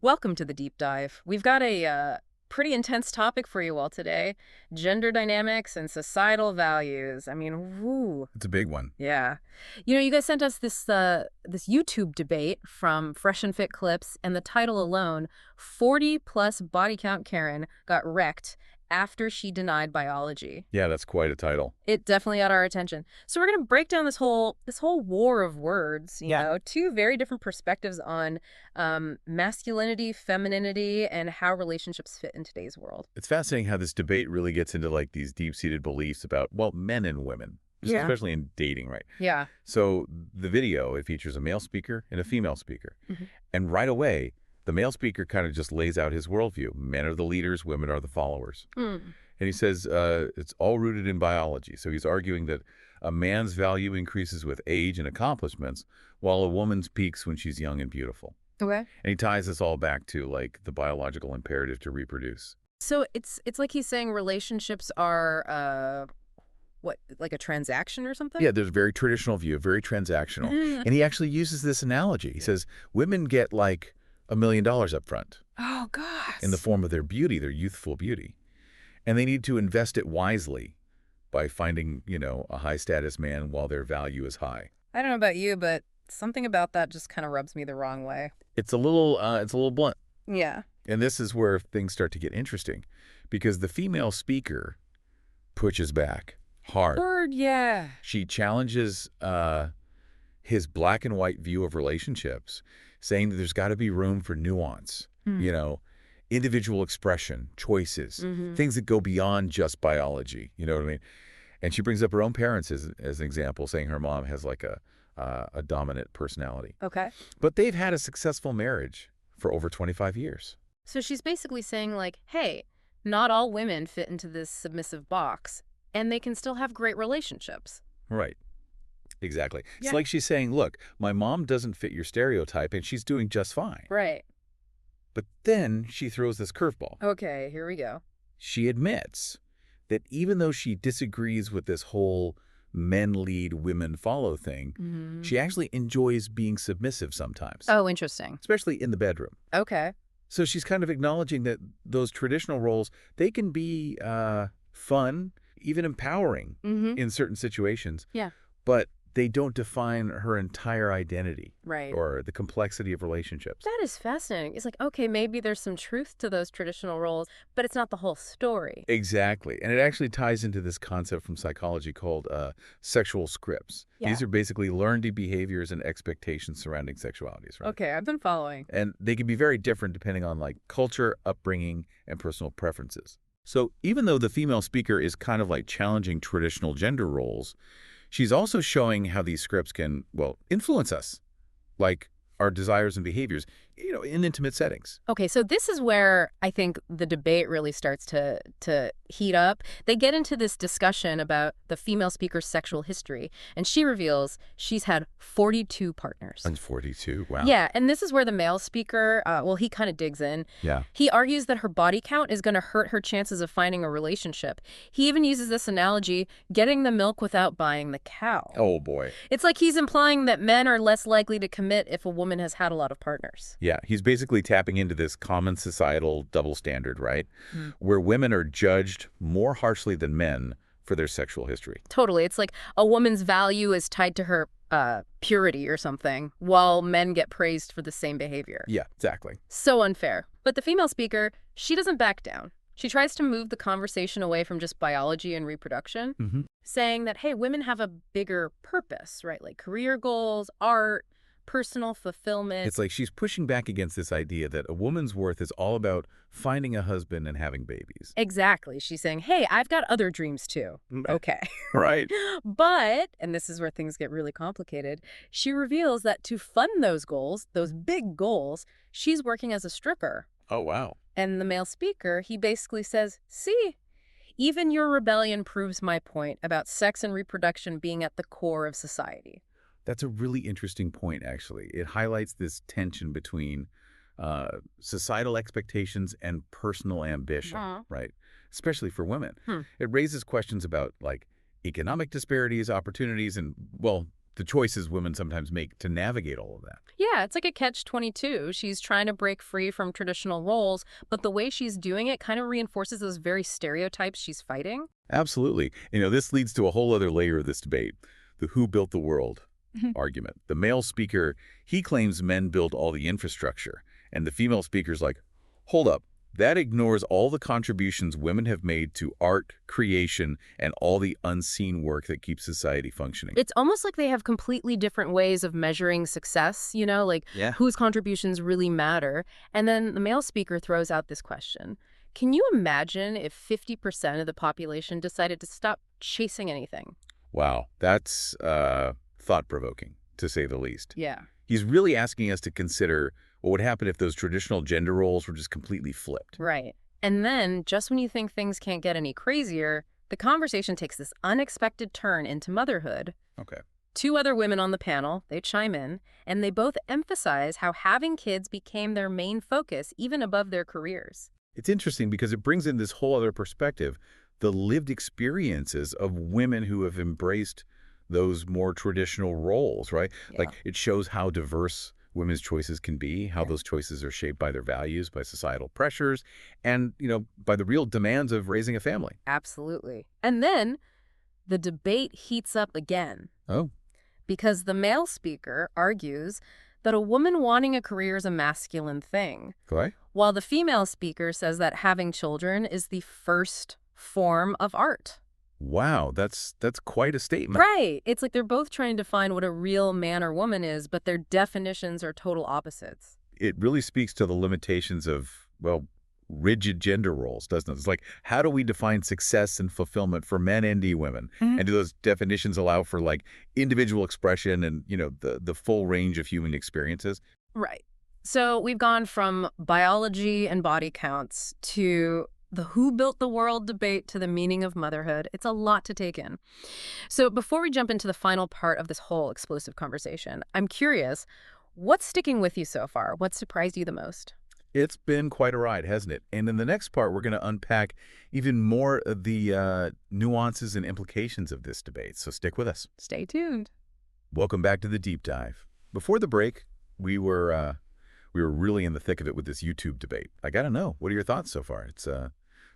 Welcome to the deep dive. We've got a pretty intense topic for you all today: gender dynamics and societal values. I mean, whoo, It's a big one. yeah. You guys sent us this YouTube debate from Fresh and Fit Clips, and the title alone, 40 plus body count Karen got wrecked after she denied biology. Yeah, that's quite a title. It definitely got our attention. So we're going to break down this whole war of words, two very different perspectives on masculinity, femininity, and how relationships fit in today's world. It's fascinating how this debate really gets into like these deep-seated beliefs about, well, men and women, Yeah. especially in dating, right? Yeah. So the video, it features a male speaker and a female speaker. Mhm. And right away, the male speaker kind of just lays out his worldview. Men are the leaders, women are the followers. Mm. And he says it's all rooted in biology. So he's arguing that a man's value increases with age and accomplishments, while a woman's peaks when she's young and beautiful. Okay. And he ties this all back to like the biological imperative to reproduce. So it's like he's saying relationships are what, like a transaction or something? Yeah, there's a very traditional view, very transactional. Mm. And he actually uses this analogy. He says women get like $1 million up front Oh, gosh. in the form of their beauty, their youthful beauty. And they need to invest it wisely by finding, a high-status man while their value is high. I don't know about you, but something about that just kind of rubs me the wrong way. It's a little blunt. Yeah. And this is where things start to get interesting because the female speaker pushes back hard. Word, yeah. She challenges his black and white view of relationships, saying that there's got to be room for nuance, individual expression, choices, things that go beyond just biology. You know what I mean? And she brings up her own parents as an example, saying her mom has like a dominant personality. Okay. But they've had a successful marriage for over 25 years. So she's basically saying, like, hey, not all women fit into this submissive box, and they can still have great relationships. Right. Exactly. Yeah. It's like she's saying, look, my mom doesn't fit your stereotype, and she's doing just fine. Right. But then she throws this curveball. Okay, here we go. She admits that even though she disagrees with this whole men lead, women follow thing, she actually enjoys being submissive sometimes. Oh, interesting. Especially in the bedroom. Okay. So she's kind of acknowledging that those traditional roles, they can be fun, even empowering in certain situations. Yeah. But they don't define her entire identity. Right. Or the complexity of relationships. That is fascinating. It's like, okay, maybe there's some truth to those traditional roles, but it's not the whole story. Exactly. And it actually ties into this concept from psychology called sexual scripts. Yeah. These are basically learned behaviors and expectations surrounding sexualities, right? Okay, I've been following. And they can be very different depending on like culture, upbringing, and personal preferences. So even though the female speaker is kind of like challenging traditional gender roles, she's also showing how these scripts can, well, influence us, like our desires and behaviors, in intimate settings. Okay, so this is where I think the debate really starts to heat up. They get into this discussion about the female speaker's sexual history, and she reveals she's had 42 partners. And 42, wow. Yeah, and this is where the male speaker, he kind of digs in. Yeah. He argues that her body count is going to hurt her chances of finding a relationship. He even uses this analogy, getting the milk without buying the cow. Oh, boy. It's like he's implying that men are less likely to commit if a woman has had a lot of partners. Yeah, he's basically tapping into this common societal double standard, right? Where women are judged more harshly than men for their sexual history. Totally. It's like a woman's value is tied to her purity or something, while men get praised for the same behavior. Yeah, exactly. So unfair. But the female speaker, she doesn't back down. She tries to move the conversation away from just biology and reproduction, saying that, hey, women have a bigger purpose, right? Like career goals, art, personal fulfillment. It's like she's pushing back against this idea that a woman's worth is all about finding a husband and having babies. Exactly. She's saying, hey, I've got other dreams too. Okay. Right. But, and this is where things get really complicated, she reveals that to fund those goals, those big goals, she's working as a stripper. Oh, wow. And the male speaker, he basically says, see, even your rebellion proves my point about sex and reproduction being at the core of society. That's a really interesting point, actually. It highlights this tension between societal expectations and personal ambition, right? Especially for women. It raises questions about, like, economic disparities, opportunities, and, well, the choices women sometimes make to navigate all of that. Yeah, it's like a catch-22. She's trying to break free from traditional roles, but the way she's doing it kind of reinforces those very stereotypes she's fighting. Absolutely. This leads to a whole other layer of this debate, the who built the world argument. The male speaker, he claims men build all the infrastructure, and the female speaker's like, hold up, that ignores all the contributions women have made to art, creation, and all the unseen work that keeps society functioning. It's almost like they have completely different ways of measuring success, like whose contributions really matter. And then the male speaker throws out this question. Can you imagine if 50% of the population decided to stop chasing anything? Wow, that's thought-provoking, to say the least. Yeah. He's really asking us to consider what would happen if those traditional gender roles were just completely flipped. Right. And then, just when you think things can't get any crazier, the conversation takes this unexpected turn into motherhood. Okay. 2 other women on the panel, they chime in, and they both emphasize how having kids became their main focus, even above their careers. It's interesting because it brings in this whole other perspective, the lived experiences of women who have embraced those more traditional roles, right? Yeah. Like, it shows how diverse women's choices can be, how those choices are shaped by their values, by societal pressures, and, by the real demands of raising a family. Absolutely. And then the debate heats up again. Oh. Because the male speaker argues that a woman wanting a career is a masculine thing, Okay. while the female speaker says that having children is the first form of art. Wow, that's quite a statement. Right. It's like they're both trying to find what a real man or woman is, but their definitions are total opposites. It really speaks to the limitations of, rigid gender roles, doesn't it? It's like, how do we define success and fulfillment for men and women? And do those definitions allow for, individual expression and, the full range of human experiences? Right. So we've gone from biology and body counts to the who built the world debate to the meaning of motherhood. It's a lot to take in. So before we jump into the final part of this whole explosive conversation, I'm curious, what's sticking with you so far? What surprised you the most? It's been quite a ride, hasn't it? And in the next part, we're going to unpack even more of the nuances and implications of this debate. So stick with us. Stay tuned. Welcome back to the deep dive. Before the break, we were really in the thick of it with this YouTube debate. I got to know, what are your thoughts so far? It's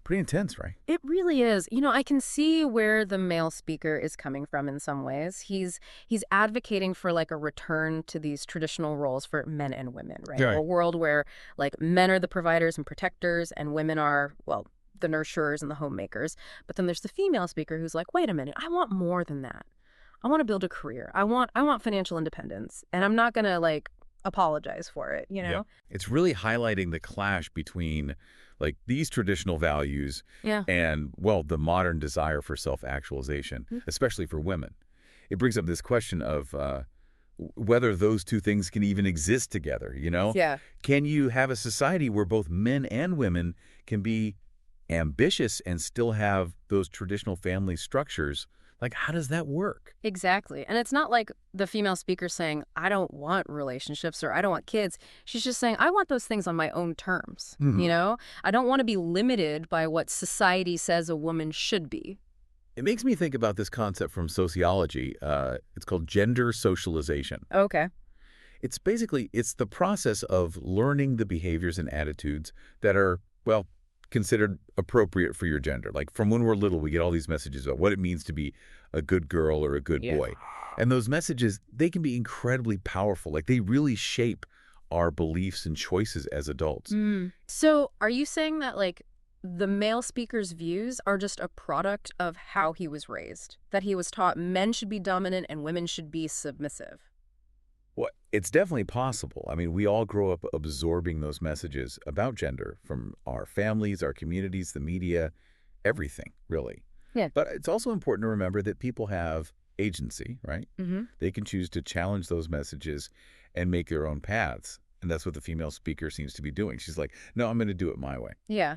pretty intense, right? It really is. I can see where the male speaker is coming from in some ways. He's advocating for a return to these traditional roles for men and women, right? Right. A world where men are the providers and protectors and women are, the nurturers and the homemakers. But then there's the female speaker who's like, wait a minute, I want more than that. I want to build a career. I want financial independence, and I'm not going to apologize for it, Yeah. It's really highlighting the clash between these traditional values and, the modern desire for self-actualization, especially for women. It brings up this question of whether those two things can even exist together, Yeah. Can you have a society where both men and women can be ambitious and still have those traditional family structures? How does that work? Exactly. And it's not like the female speaker saying, I don't want relationships or I don't want kids. She's just saying, I want those things on my own terms. I don't want to be limited by what society says a woman should be. It makes me think about this concept from sociology. It's called gender socialization. Okay. It's the process of learning the behaviors and attitudes that are, considered appropriate for your gender. From when we're little, we get all these messages about what it means to be a good girl or a good boy. And those messages, they can be incredibly powerful. They really shape our beliefs and choices as adults. So are you saying that the male speaker's views are just a product of how he was raised? That he was taught men should be dominant and women should be submissive? Well, it's definitely possible. I mean, we all grow up absorbing those messages about gender from our families, our communities, the media, everything, really. Yeah. But it's also important to remember that people have agency, right? They can choose to challenge those messages and make their own paths. And that's what the female speaker seems to be doing. She's like, no, I'm going to do it my way. Yeah.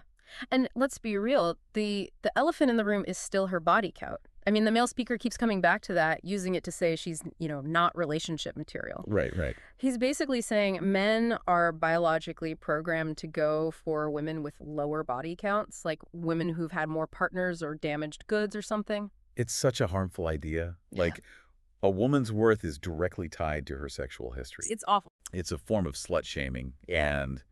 And let's be real, the elephant in the room is still her body count. I mean, the male speaker keeps coming back to that, using it to say she's, not relationship material. Right. He's basically saying men are biologically programmed to go for women with lower body counts, like women who've had more partners or damaged goods or something. It's such a harmful idea. A woman's worth is directly tied to her sexual history. It's awful. It's a form of slut-shaming, and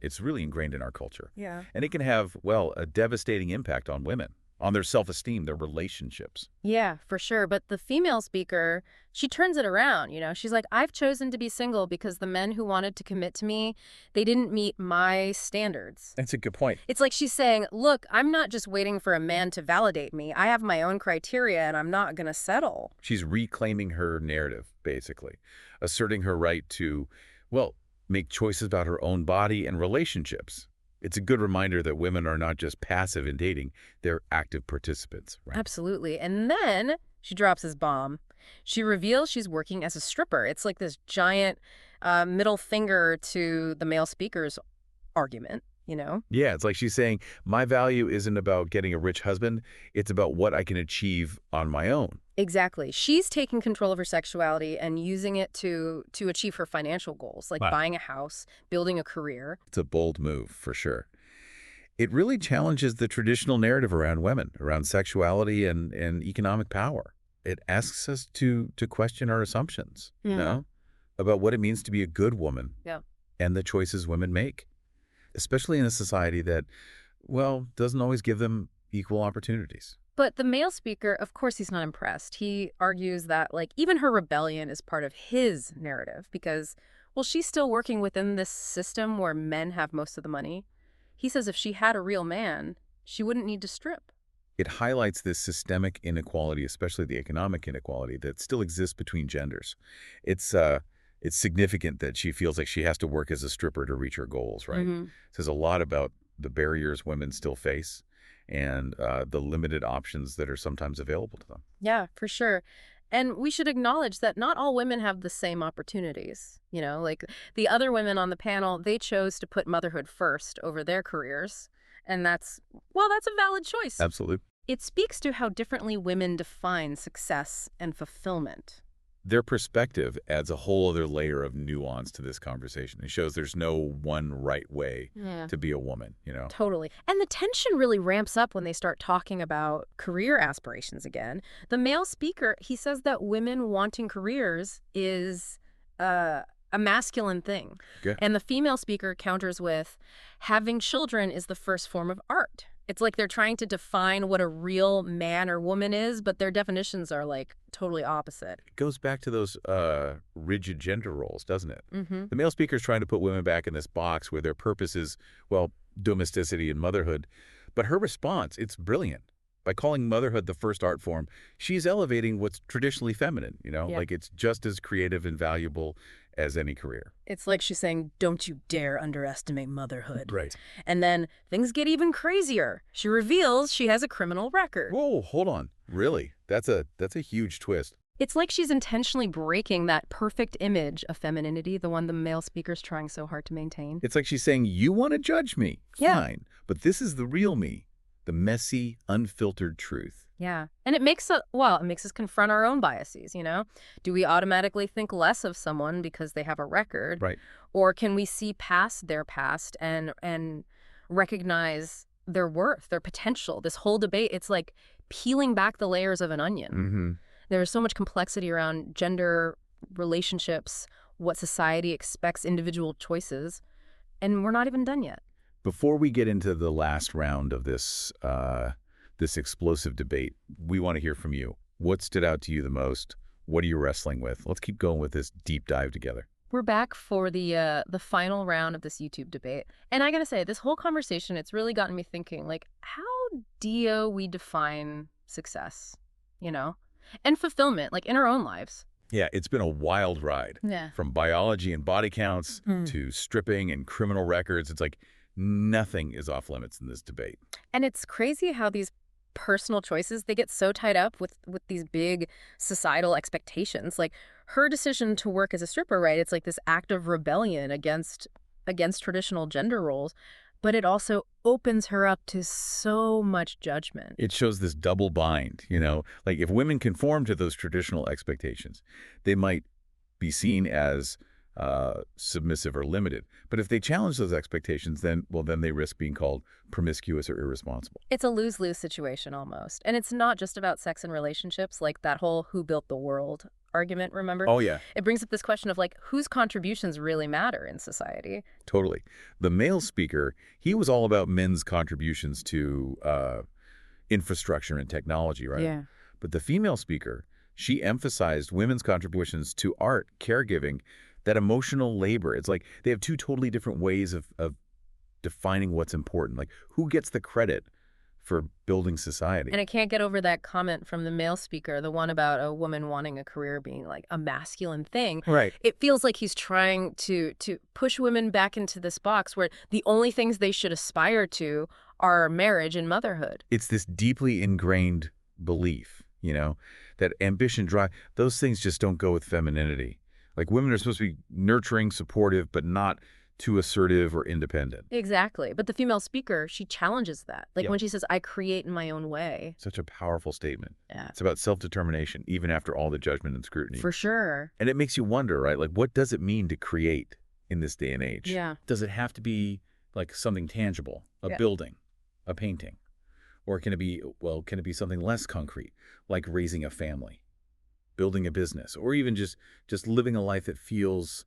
it's really ingrained in our culture. Yeah. And it can have, well, a devastating impact on women, on their self-esteem, their relationships. Yeah, for sure. But the female speaker, she turns it around, you know. She's like, I've chosen to be single because the men who wanted to commit to me, they didn't meet my standards. That's a good point. It's like she's saying, look, I'm not just waiting for a man to validate me. I have my own criteria and I'm not going to settle. She's reclaiming her narrative, basically, asserting her right to, well, make choices about her own body and relationships. It's a good reminder that women are not just passive in dating, they're active participants, right? Absolutely. And then she drops this bomb. She reveals she's working as a stripper. It's like this giant middle finger to the male speaker's argument, you know? Yeah, it's like she's saying, my value isn't about getting a rich husband, it's about what I can achieve on my own. Exactly. She's taking control of her sexuality and using it to achieve her financial goals, like Wow. buying a house, building a career. It's a bold move, for sure. It really challenges the traditional narrative around women, around sexuality and economic power. It asks us to question our assumptions, you know, about what it means to be a good woman and the choices women make, especially in a society that, well, doesn't always give them equal opportunities. But the male speaker, of course, he's not impressed. He argues that, like, even her rebellion is part of his narrative because, well, she's still working within this system where men have most of the money. He says if she had a real man, she wouldn't need to strip. It highlights this systemic inequality, especially the economic inequality that still exists between genders. It's significant that she feels like she has to work as a stripper to reach her goals, right? It says a lot about the barriers women still face and the limited options that are sometimes available to them. Yeah, for sure. And we should acknowledge that not all women have the same opportunities. You know, like the other women on the panel, they chose to put motherhood first over their careers. And that's a valid choice. Absolutely. It speaks to how differently women define success and fulfillment. Their perspective adds a whole other layer of nuance to this conversation. It shows there's no one right way to be a woman, you know? Totally. And the tension really ramps up when they start talking about career aspirations again. The male speaker, he says that women wanting careers is a masculine thing. Okay. And the female speaker counters with, having children is the first form of art. It's like they're trying to define what a real man or woman is, but their definitions are like totally opposite. It goes back to those rigid gender roles, doesn't it? Mm-hmm. The male speaker is trying to put women back in this box where their purpose is, well, domesticity and motherhood. But her response, it's brilliant. By calling motherhood the first art form, she's elevating what's traditionally feminine, you know? Yeah. Like it's just as creative and valuable as any career. It's like she's saying, don't you dare underestimate motherhood. Right. And then things get even crazier. She reveals she has a criminal record. Whoa, hold on. Really? That's a huge twist. It's like she's intentionally breaking that perfect image of femininity, the one the male speaker's trying so hard to maintain. It's like she's saying, you want to judge me? Yeah. Fine. But this is the real me, the messy, unfiltered truth. Yeah. And it makes us confront our own biases, you know? Do we automatically think less of someone because they have a record? Right. Or can we see past their past and recognize their worth, their potential? This whole debate, it's like peeling back the layers of an onion. Mm-hmm. There's so much complexity around gender, relationships, what society expects, individual choices, and we're not even done yet. Before we get into the last round of this explosive debate, we want to hear from you. What stood out to you the most? What are you wrestling with? Let's keep going with this deep dive together. We're back for the final round of this YouTube debate. And I gotta say, this whole conversation, it's really gotten me thinking, like, how do we define success, you know? And fulfillment, like in our own lives. Yeah, it's been a wild ride. Yeah. From biology and body counts to stripping and criminal records. It's like nothing is off limits in this debate. And it's crazy how these personal choices, they get so tied up with these big societal expectations. Like her decision to work as a stripper, right? It's like this act of rebellion against traditional gender roles, but it also opens her up to so much judgment. It shows this double bind, you know? Like if women conform to those traditional expectations, they might be seen as submissive or limited. But if they challenge those expectations, then they risk being called promiscuous or irresponsible. It's a lose-lose situation almost. And it's not just about sex and relationships, like that whole who built the world argument, remember? Oh, yeah. It brings up this question of like whose contributions really matter in society. Totally. The male speaker, he was all about men's contributions to infrastructure and technology, right? Yeah. But the female speaker, she emphasized women's contributions to art, caregiving, that emotional labor. It's like they have two totally different ways of defining what's important. Like, who gets the credit for building society? And I can't get over that comment from the male speaker, the one about a woman wanting a career being like a masculine thing. Right. It feels like he's trying to push women back into this box where the only things they should aspire to are marriage and motherhood. It's this deeply ingrained belief, that ambition, drive, those things just don't go with femininity. Like, women are supposed to be nurturing, supportive, but not too assertive or independent. Exactly. But the female speaker, she challenges that. Like Yeah. when she says, I create in my own way. Such a powerful statement. Yeah. It's about self-determination, even after all the judgment and scrutiny. For sure. And it makes you wonder, right? Like, what does it mean to create in this day and age? Yeah. Does it have to be like something tangible, a building, a painting? Or can it be something less concrete, like raising a family, building a business, or even just living a life that feels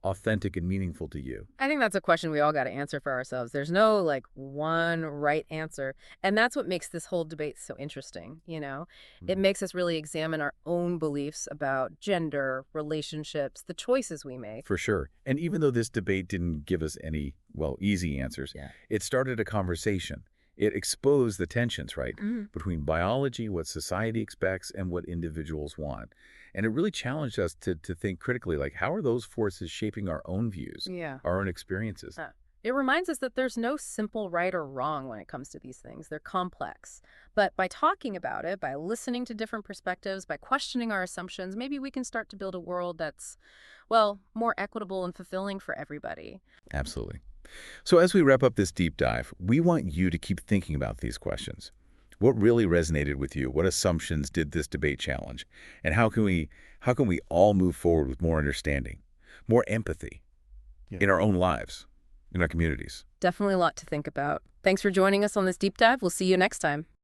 authentic and meaningful to you? I think that's a question we all got to answer for ourselves. There's no like one right answer. And that's what makes this whole debate so interesting, It makes us really examine our own beliefs about gender, relationships, the choices we make. For sure. And even though this debate didn't give us any, easy answers, it started a conversation. It exposed the tensions, right, between biology, what society expects, and what individuals want. And it really challenged us to think critically, like, how are those forces shaping our own views, our own experiences? It reminds us that there's no simple right or wrong when it comes to these things. They're complex. But by talking about it, by listening to different perspectives, by questioning our assumptions, maybe we can start to build a world that's, more equitable and fulfilling for everybody. Absolutely. So as we wrap up this deep dive, we want you to keep thinking about these questions. What really resonated with you? What assumptions did this debate challenge? And how can we all move forward with more understanding, more empathy in our own lives, in our communities? Definitely a lot to think about. Thanks for joining us on this deep dive. We'll see you next time.